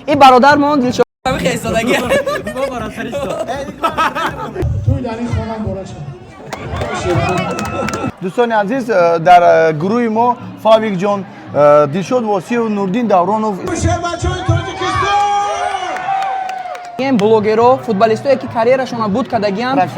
این برادرمون دلشاد خیستادگی توی در این خانم بارد شد. دوستان عزیز در گروه ما فاویک جان دلشاد واسی و نوردین davronov این بلوگرو فوتبالیستایی که کاریرشون بود کردگیان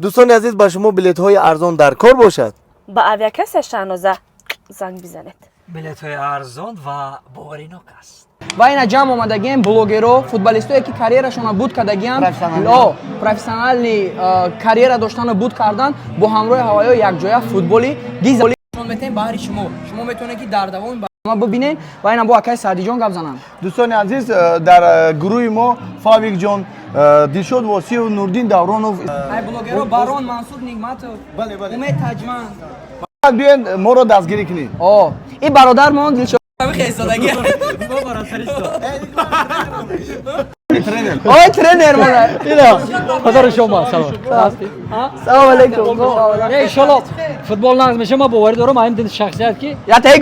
دوستان عزیز با شما بلیط های ارزان در کار باشد. با اویاکس شانوزه زنگ بزنید. بلیط های ارزان و باورینок است. و این جمع آمدگیم بلوگرو فوتبالیستایی که کاریرشون بود کردگیان پروفسیونالی کاریر داشتن بود کردن با همراه هوایی یک جای فوتبالی گیزالی میتونین بهاری شما میتونین که در دوام ما ببینین و اینا با اکای سعدی جان گپ زنن. دوستان عزیز در گروه ما فاویک جان دلشاد واسی و نوردین davronov ای بلوگرو بارون منصور نعمتov امید تاجمن بیاین ما رو دستگیری کنین. این برادرمون دلشاد خیستادگی آی ترینر مونه اینا خدا شما سلام سلام علیکم ای شلوت فوتبال نقد میشه ما باور دارم این شخصیت کی یا تای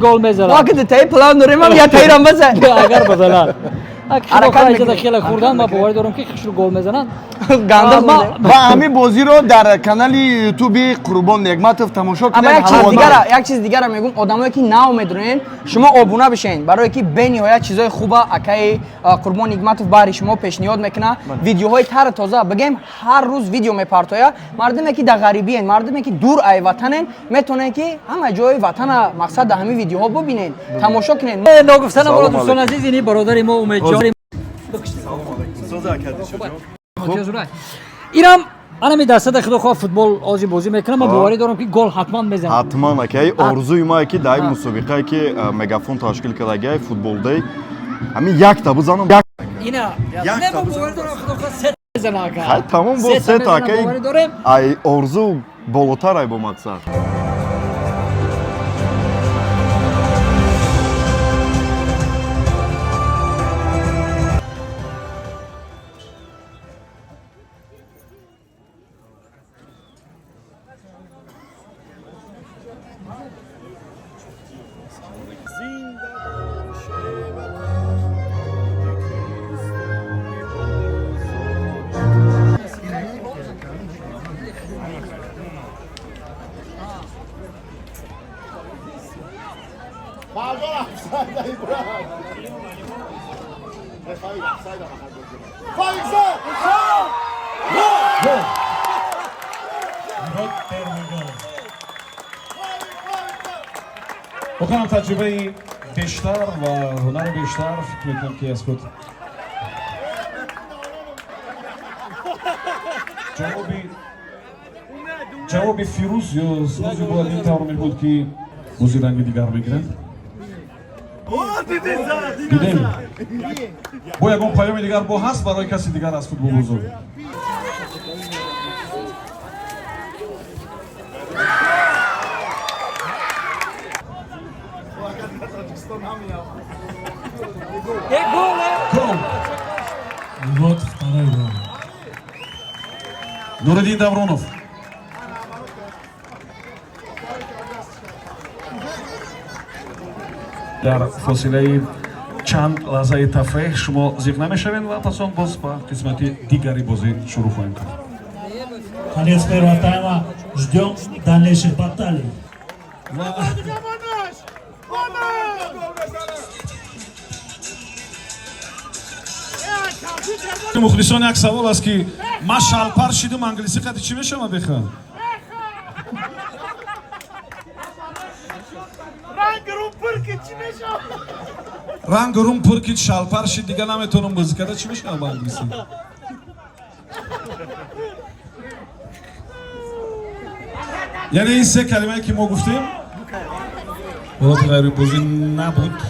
گل میزنه ما که تای پلان داریم یا تای رام بزن اگر بزنن حرکت داخل خوردن ما باور دارم که خشرو گل میزنن گندم و همین بازی رو در کانال یوتیوب قربان نعمتov تماشا کنید. اما یک چیز دیگه میگم آدمایی که ناامیدن شما آبونه بشین برای که به نهایت چیزای خوبه اکای قربان نعمتov برای شما پیشنهاد میکنه ویدیوهای تر تازه بگیم هر روز ویدیو میپارتویا مردمی که در غریبی ان مردمی که دور ای وطنن میتونن که همه جای وطن مقصد همین ویدیوها ببینین تماشا کنین. نگفتن ما دوستان عزیز اینی برادر ما امید جان اینم انا دسته خدا خواه فوتبال آزی بازی میکنم من باوری دارم که گل حتما میزنم. حتما اکی آرزوی ما که در مسابقه که مگافون تشکیل کرده فوتبال دی همین یک تا بزنم اینا نه با باوری دارم خدا خواه سه بزنم خیلی تمام بود سه تا اکی ای آرزو بالاتر ای با مقصد. بکنم تجربه بیشتر و هنر بیشتر فکر میکنم که از خود جواب فیروز یا سنوزی باید این طور می بود که بازی رنگ دیگر بگیرند دیدیم با یکون پیام دیگر با هست برای کسی دیگر از فوتبال بزرگ نوردین davronov در فاصله چند لحظه تفریح شما زیق نمیشوین و پس آن باز با قسمت دیگری بازی шуруъ خواهیم کرد. Конец первого тайма. Ждем дальнейших баталий. مخلصان یک سوال است که ما شلپر شدم انگلیسی قدی چی میشه ما بخوام رنگ روم پرکید شلپر شد دیگه نمیتونم بازی کرده چی میشه با انگلیسی یعنی این سه کلمه که ما گفتیم ولات غیر بازی نبود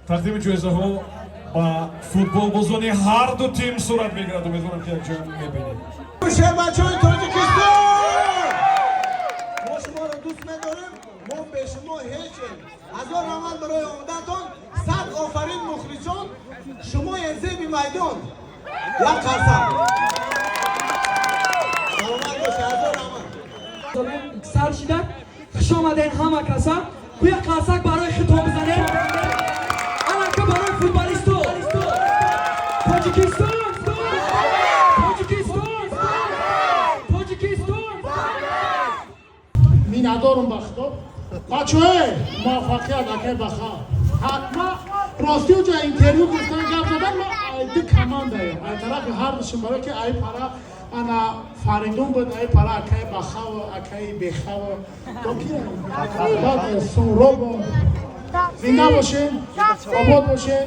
تقدیم جایزه ها با فوتبال بازانی هر دو تیم صورت میگیرد امیدوارم که یک جای میبینید بچه‌های تاجیکستان ما شما رو دوست نداریم ما به شما هیچ هزار رحمت برای آمدنتان صد آفرین مخلصان майдон. Як қарсам. Саломат бош, азор рамад. сар шида хуш омаден ҳама каса бия қарсак барои хитоб бизанем алака барои футболисту тоҷикистон минадорум ба хитоб бачаҳое муваффақият акай баха ҳатма ростиё ҷа интервю гуфтан гап задан ма айди командаем ай тарафи ҳардушум барое ки ай пара ана фаридун буд ай пара акай бахаво акай бехаво бад сумробо зинда бошен обод бошен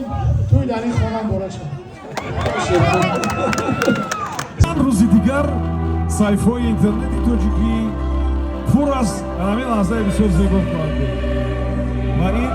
туй дар ин хона бора шад рӯзи дигар сайфҳои интернети тоҷикӣ пур аз ҳамин лаҳзаи бисёр зебо хоҳад буд ва ин